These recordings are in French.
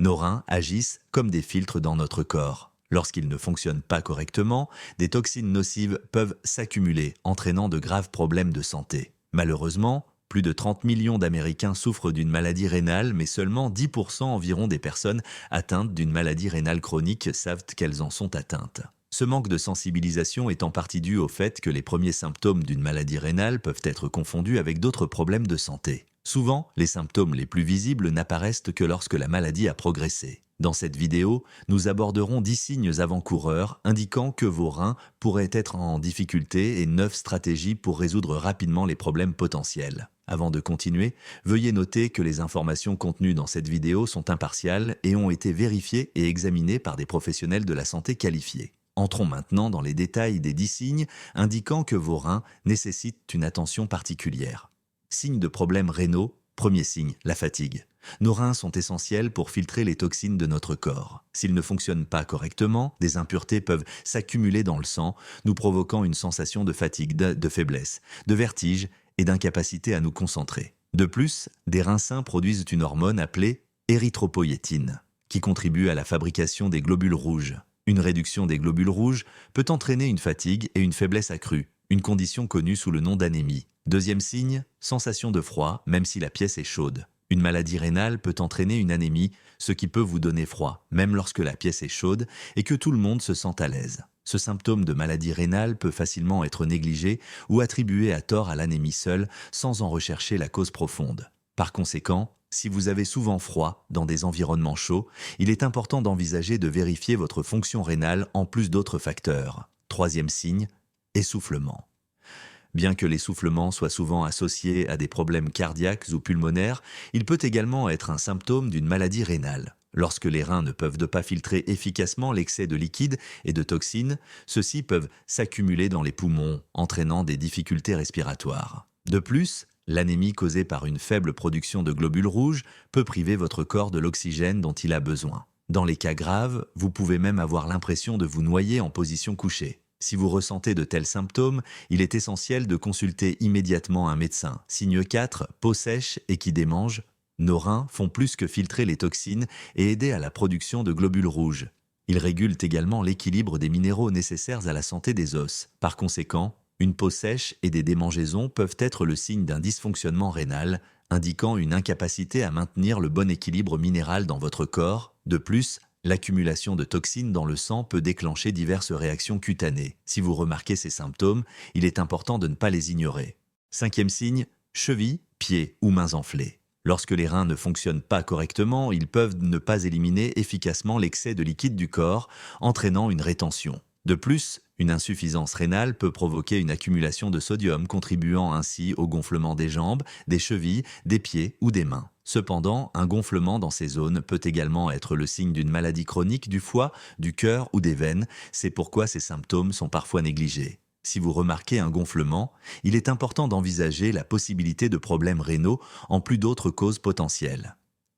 Nos reins agissent comme des filtres dans notre corps. Lorsqu'ils ne fonctionnent pas correctement, des toxines nocives peuvent s'accumuler, entraînant de graves problèmes de santé. Malheureusement, plus de 30 millions d'Américains souffrent d'une maladie rénale, mais seulement 10% environ des personnes atteintes d'une maladie rénale chronique savent qu'elles en sont atteintes. Ce manque de sensibilisation est en partie dû au fait que les premiers symptômes d'une maladie rénale peuvent être confondus avec d'autres problèmes de santé. Souvent, les symptômes les plus visibles n'apparaissent que lorsque la maladie a progressé. Dans cette vidéo, nous aborderons 10 signes avant-coureurs indiquant que vos reins pourraient être en difficulté et 9 stratégies pour résoudre rapidement les problèmes potentiels. Avant de continuer, veuillez noter que les informations contenues dans cette vidéo sont impartiales et ont été vérifiées et examinées par des professionnels de la santé qualifiés. Entrons maintenant dans les détails des 10 signes indiquant que vos reins nécessitent une attention particulière. Signes de problèmes rénaux. Premier signe, la fatigue. Nos reins sont essentiels pour filtrer les toxines de notre corps. S'ils ne fonctionnent pas correctement, des impuretés peuvent s'accumuler dans le sang, nous provoquant une sensation de fatigue, de faiblesse, de vertige et d'incapacité à nous concentrer. De plus, des reins sains produisent une hormone appelée érythropoïétine, qui contribue à la fabrication des globules rouges. Une réduction des globules rouges peut entraîner une fatigue et une faiblesse accrue, une condition connue sous le nom d'anémie. Deuxième signe, sensation de froid, même si la pièce est chaude. Une maladie rénale peut entraîner une anémie, ce qui peut vous donner froid, même lorsque la pièce est chaude et que tout le monde se sent à l'aise. Ce symptôme de maladie rénale peut facilement être négligé ou attribué à tort à l'anémie seule, sans en rechercher la cause profonde. Par conséquent, si vous avez souvent froid dans des environnements chauds, il est important d'envisager de vérifier votre fonction rénale en plus d'autres facteurs. Troisième signe, essoufflement. Bien que l'essoufflement soit souvent associé à des problèmes cardiaques ou pulmonaires, il peut également être un symptôme d'une maladie rénale. Lorsque les reins ne peuvent pas filtrer efficacement l'excès de liquide et de toxines, ceux-ci peuvent s'accumuler dans les poumons, entraînant des difficultés respiratoires. De plus, l'anémie causée par une faible production de globules rouges peut priver votre corps de l'oxygène dont il a besoin. Dans les cas graves, vous pouvez même avoir l'impression de vous noyer en position couchée. Si vous ressentez de tels symptômes, il est essentiel de consulter immédiatement un médecin. Signe 4, peau sèche et qui démange. Nos reins font plus que filtrer les toxines et aider à la production de globules rouges. Ils régulent également l'équilibre des minéraux nécessaires à la santé des os. Par conséquent, une peau sèche et des démangeaisons peuvent être le signe d'un dysfonctionnement rénal, indiquant une incapacité à maintenir le bon équilibre minéral dans votre corps. De plus, l'accumulation de toxines dans le sang peut déclencher diverses réactions cutanées. Si vous remarquez ces symptômes, il est important de ne pas les ignorer. Cinquième signe, chevilles, pieds ou mains enflées. Lorsque les reins ne fonctionnent pas correctement, ils peuvent ne pas éliminer efficacement l'excès de liquide du corps, entraînant une rétention. De plus, une insuffisance rénale peut provoquer une accumulation de sodium, contribuant ainsi au gonflement des jambes, des chevilles, des pieds ou des mains. Cependant, un gonflement dans ces zones peut également être le signe d'une maladie chronique du foie, du cœur ou des veines. C'est pourquoi ces symptômes sont parfois négligés. Si vous remarquez un gonflement, il est important d'envisager la possibilité de problèmes rénaux en plus d'autres causes potentielles.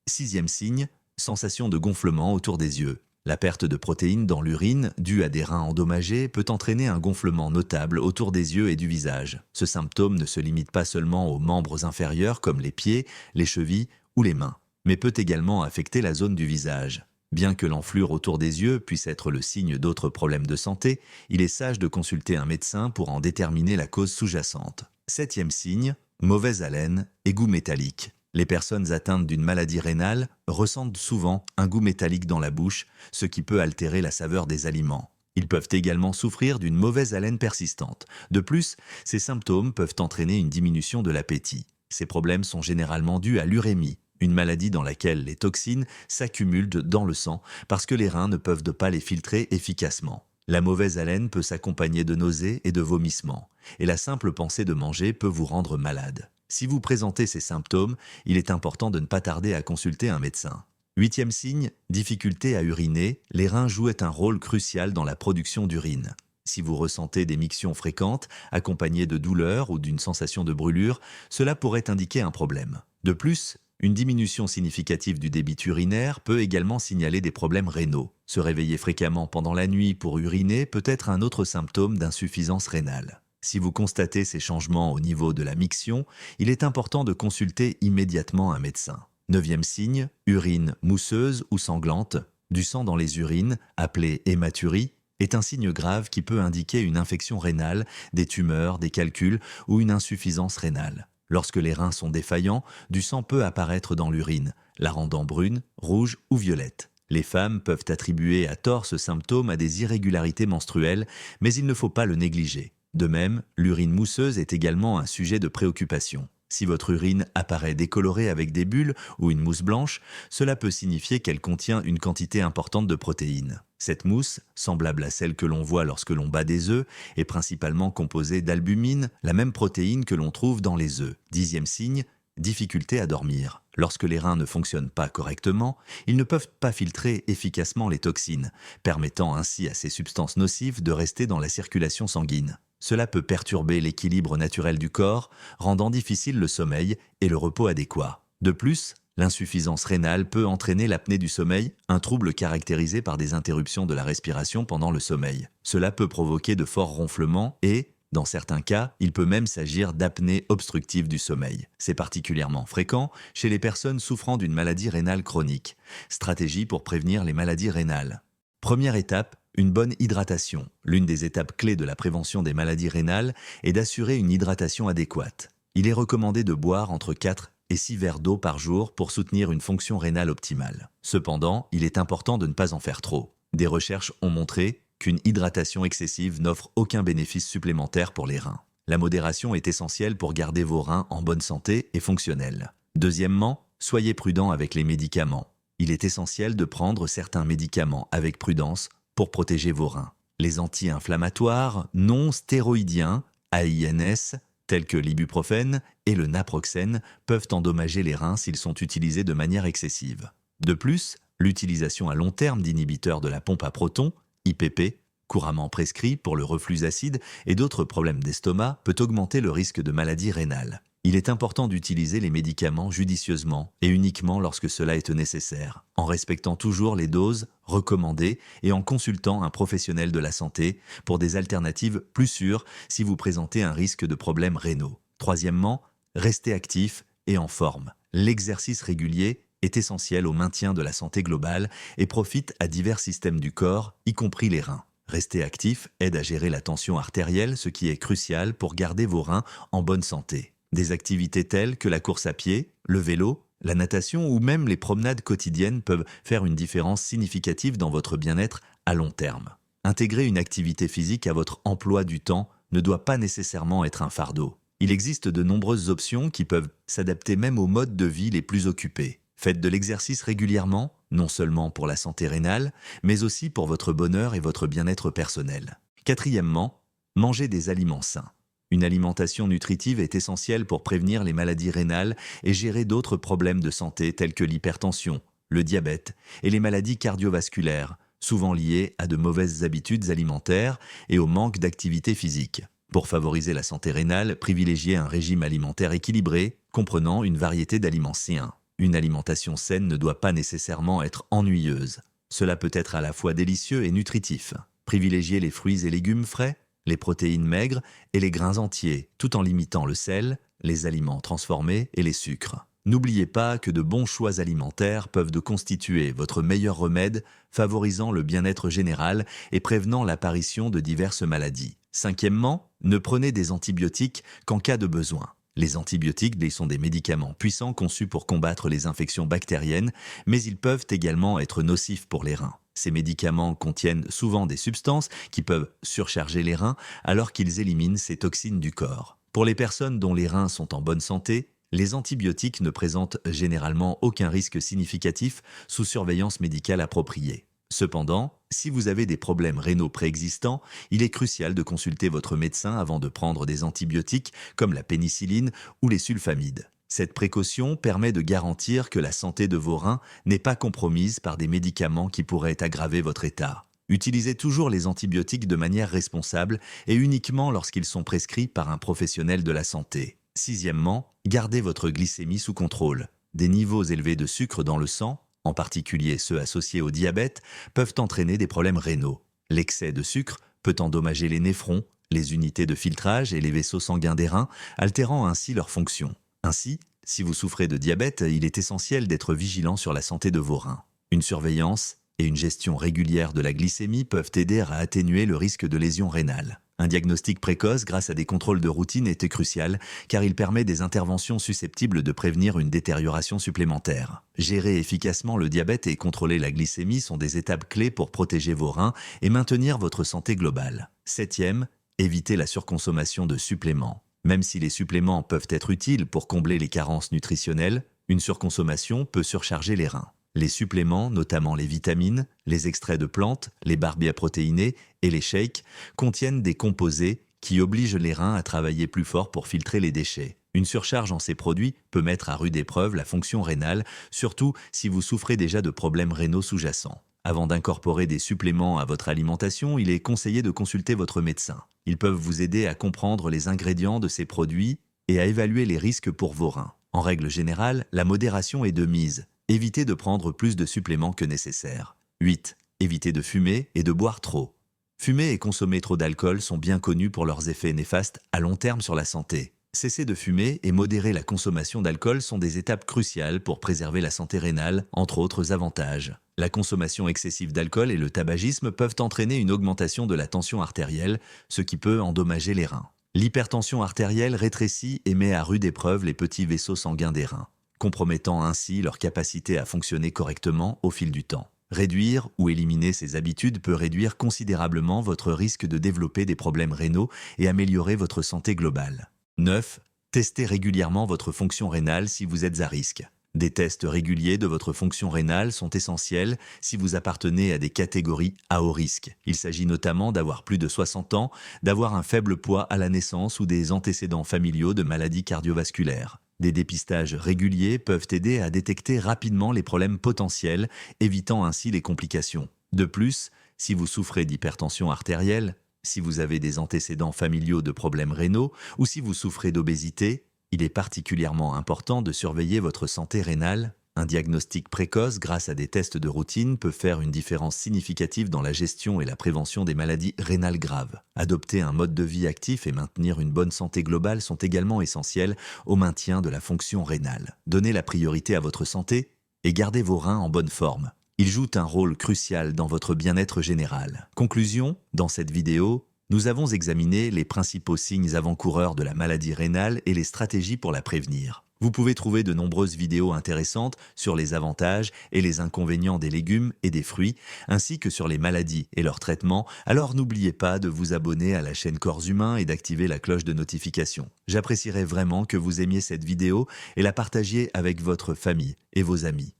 Sixième signe, sensation de gonflement autour des yeux. La perte de protéines dans l'urine, due à des reins endommagés, peut entraîner un gonflement notable autour des yeux et du visage. Ce symptôme ne se limite pas seulement aux membres inférieurs comme les pieds, les chevilles ou les mains, mais peut également affecter la zone du visage. Bien que l'enflure autour des yeux puisse être le signe d'autres problèmes de santé, il est sage de consulter un médecin pour en déterminer la cause sous-jacente. Septième signe, mauvaise haleine et goût métallique. Les personnes atteintes d'une maladie rénale ressentent souvent un goût métallique dans la bouche, ce qui peut altérer la saveur des aliments. Ils peuvent également souffrir d'une mauvaise haleine persistante. De plus, ces symptômes peuvent entraîner une diminution de l'appétit. Ces problèmes sont généralement dus à l'urémie, une maladie dans laquelle les toxines s'accumulent dans le sang parce que les reins ne peuvent pas les filtrer efficacement. La mauvaise haleine peut s'accompagner de nausées et de vomissements, et la simple pensée de manger peut vous rendre malade. Si vous présentez ces symptômes, il est important de ne pas tarder à consulter un médecin. Huitième signe, difficulté à uriner. Les reins jouent un rôle crucial dans la production d'urine. Si vous ressentez des mictions fréquentes, accompagnées de douleurs ou d'une sensation de brûlure, cela pourrait indiquer un problème. De plus, une diminution significative du débit urinaire peut également signaler des problèmes rénaux. Se réveiller fréquemment pendant la nuit pour uriner peut être un autre symptôme d'insuffisance rénale. Si vous constatez ces changements au niveau de la miction, il est important de consulter immédiatement un médecin. Neuvième signe, urine mousseuse ou sanglante. Du sang dans les urines, appelé hématurie, est un signe grave qui peut indiquer une infection rénale, des tumeurs, des calculs ou une insuffisance rénale. Lorsque les reins sont défaillants, du sang peut apparaître dans l'urine, la rendant brune, rouge ou violette. Les femmes peuvent attribuer à tort ce symptôme à des irrégularités menstruelles, mais il ne faut pas le négliger. De même, l'urine mousseuse est également un sujet de préoccupation. Si votre urine apparaît décolorée avec des bulles ou une mousse blanche, cela peut signifier qu'elle contient une quantité importante de protéines. Cette mousse, semblable à celle que l'on voit lorsque l'on bat des œufs, est principalement composée d'albumine, la même protéine que l'on trouve dans les œufs. 10e signe, difficulté à dormir. Lorsque les reins ne fonctionnent pas correctement, ils ne peuvent pas filtrer efficacement les toxines, permettant ainsi à ces substances nocives de rester dans la circulation sanguine. Cela peut perturber l'équilibre naturel du corps, rendant difficile le sommeil et le repos adéquat. De plus, l'insuffisance rénale peut entraîner l'apnée du sommeil, un trouble caractérisé par des interruptions de la respiration pendant le sommeil. Cela peut provoquer de forts ronflements et, dans certains cas, il peut même s'agir d'apnée obstructive du sommeil. C'est particulièrement fréquent chez les personnes souffrant d'une maladie rénale chronique. Stratégie pour prévenir les maladies rénales. Première étape, une bonne hydratation. L'une des étapes clés de la prévention des maladies rénales est d'assurer une hydratation adéquate. Il est recommandé de boire entre 4 et 6 verres d'eau par jour pour soutenir une fonction rénale optimale. Cependant, il est important de ne pas en faire trop. Des recherches ont montré qu'une hydratation excessive n'offre aucun bénéfice supplémentaire pour les reins. La modération est essentielle pour garder vos reins en bonne santé et fonctionnels. Deuxièmement, soyez prudent avec les médicaments. Il est essentiel de prendre certains médicaments avec prudence pour protéger vos reins. Les anti-inflammatoires non stéroïdiens, AINS, tels que l'ibuprofène et le naproxène, peuvent endommager les reins s'ils sont utilisés de manière excessive. De plus, l'utilisation à long terme d'inhibiteurs de la pompe à protons, IPP, couramment prescrits pour le reflux acide et d'autres problèmes d'estomac, peut augmenter le risque de maladies rénales. Il est important d'utiliser les médicaments judicieusement et uniquement lorsque cela est nécessaire, en respectant toujours les doses recommandées et en consultant un professionnel de la santé pour des alternatives plus sûres si vous présentez un risque de problèmes rénaux. Troisièmement, restez actif et en forme. L'exercice régulier est essentiel au maintien de la santé globale et profite à divers systèmes du corps, y compris les reins. Rester actif aide à gérer la tension artérielle, ce qui est crucial pour garder vos reins en bonne santé. Des activités telles que la course à pied, le vélo, la natation ou même les promenades quotidiennes peuvent faire une différence significative dans votre bien-être à long terme. Intégrer une activité physique à votre emploi du temps ne doit pas nécessairement être un fardeau. Il existe de nombreuses options qui peuvent s'adapter même aux modes de vie les plus occupés. Faites de l'exercice régulièrement, non seulement pour la santé rénale, mais aussi pour votre bonheur et votre bien-être personnel. Quatrièmement, mangez des aliments sains. Une alimentation nutritive est essentielle pour prévenir les maladies rénales et gérer d'autres problèmes de santé tels que l'hypertension, le diabète et les maladies cardiovasculaires, souvent liées à de mauvaises habitudes alimentaires et au manque d'activité physique. Pour favoriser la santé rénale, privilégiez un régime alimentaire équilibré, comprenant une variété d'aliments sains. Une alimentation saine ne doit pas nécessairement être ennuyeuse. Cela peut être à la fois délicieux et nutritif. Privilégiez les fruits et légumes frais, les protéines maigres et les grains entiers, tout en limitant le sel, les aliments transformés et les sucres. N'oubliez pas que de bons choix alimentaires peuvent constituer votre meilleur remède, favorisant le bien-être général et prévenant l'apparition de diverses maladies. Cinquièmement, ne prenez des antibiotiques qu'en cas de besoin. Les antibiotiques sont des médicaments puissants conçus pour combattre les infections bactériennes, mais ils peuvent également être nocifs pour les reins. Ces médicaments contiennent souvent des substances qui peuvent surcharger les reins alors qu'ils éliminent ces toxines du corps. Pour les personnes dont les reins sont en bonne santé, les antibiotiques ne présentent généralement aucun risque significatif sous surveillance médicale appropriée. Cependant, si vous avez des problèmes rénaux préexistants, il est crucial de consulter votre médecin avant de prendre des antibiotiques comme la pénicilline ou les sulfamides. Cette précaution permet de garantir que la santé de vos reins n'est pas compromise par des médicaments qui pourraient aggraver votre état. Utilisez toujours les antibiotiques de manière responsable et uniquement lorsqu'ils sont prescrits par un professionnel de la santé. Sixièmement, gardez votre glycémie sous contrôle. Des niveaux élevés de sucre dans le sang, en particulier ceux associés au diabète, peuvent entraîner des problèmes rénaux. L'excès de sucre peut endommager les néphrons, les unités de filtrage et les vaisseaux sanguins des reins, altérant ainsi leur fonction. Ainsi, Si vous souffrez de diabète, il est essentiel d'être vigilant sur la santé de vos reins. Une surveillance et une gestion régulière de la glycémie peuvent aider à atténuer le risque de lésions rénales. Un diagnostic précoce grâce à des contrôles de routine était crucial car il permet des interventions susceptibles de prévenir une détérioration supplémentaire. Gérer efficacement le diabète et contrôler la glycémie sont des étapes clés pour protéger vos reins et maintenir votre santé globale. Septième, évitez la surconsommation de suppléments. Même si les suppléments peuvent être utiles pour combler les carences nutritionnelles, une surconsommation peut surcharger les reins. Les suppléments, notamment les vitamines, les extraits de plantes, les barres protéinées et les shakes, contiennent des composés qui obligent les reins à travailler plus fort pour filtrer les déchets. Une surcharge en ces produits peut mettre à rude épreuve la fonction rénale, surtout si vous souffrez déjà de problèmes rénaux sous-jacents. Avant d'incorporer des suppléments à votre alimentation, il est conseillé de consulter votre médecin. Ils peuvent vous aider à comprendre les ingrédients de ces produits et à évaluer les risques pour vos reins. En règle générale, la modération est de mise. Évitez de prendre plus de suppléments que nécessaire. 8. Évitez de fumer et de boire trop. Fumer et consommer trop d'alcool sont bien connus pour leurs effets néfastes à long terme sur la santé. Cesser de fumer et modérer la consommation d'alcool sont des étapes cruciales pour préserver la santé rénale, entre autres avantages. La consommation excessive d'alcool et le tabagisme peuvent entraîner une augmentation de la tension artérielle, ce qui peut endommager les reins. L'hypertension artérielle rétrécit et met à rude épreuve les petits vaisseaux sanguins des reins, compromettant ainsi leur capacité à fonctionner correctement au fil du temps. Réduire ou éliminer ces habitudes peut réduire considérablement votre risque de développer des problèmes rénaux et améliorer votre santé globale. 9. Testez régulièrement votre fonction rénale si vous êtes à risque. Des tests réguliers de votre fonction rénale sont essentiels si vous appartenez à des catégories à haut risque. Il s'agit notamment d'avoir plus de 60 ans, d'avoir un faible poids à la naissance ou des antécédents familiaux de maladies cardiovasculaires. Des dépistages réguliers peuvent aider à détecter rapidement les problèmes potentiels, évitant ainsi les complications. De plus, si vous souffrez d'hypertension artérielle, si vous avez des antécédents familiaux de problèmes rénaux ou si vous souffrez d'obésité, il est particulièrement important de surveiller votre santé rénale. Un diagnostic précoce grâce à des tests de routine peut faire une différence significative dans la gestion et la prévention des maladies rénales graves. Adopter un mode de vie actif et maintenir une bonne santé globale sont également essentiels au maintien de la fonction rénale. Donnez la priorité à votre santé et gardez vos reins en bonne forme. Ils jouent un rôle crucial dans votre bien-être général. Conclusion, dans cette vidéo, nous avons examiné les principaux signes avant-coureurs de la maladie rénale et les stratégies pour la prévenir. Vous pouvez trouver de nombreuses vidéos intéressantes sur les avantages et les inconvénients des légumes et des fruits, ainsi que sur les maladies et leur traitement, alors n'oubliez pas de vous abonner à la chaîne Corps Humain et d'activer la cloche de notification. J'apprécierais vraiment que vous aimiez cette vidéo et la partagiez avec votre famille et vos amis.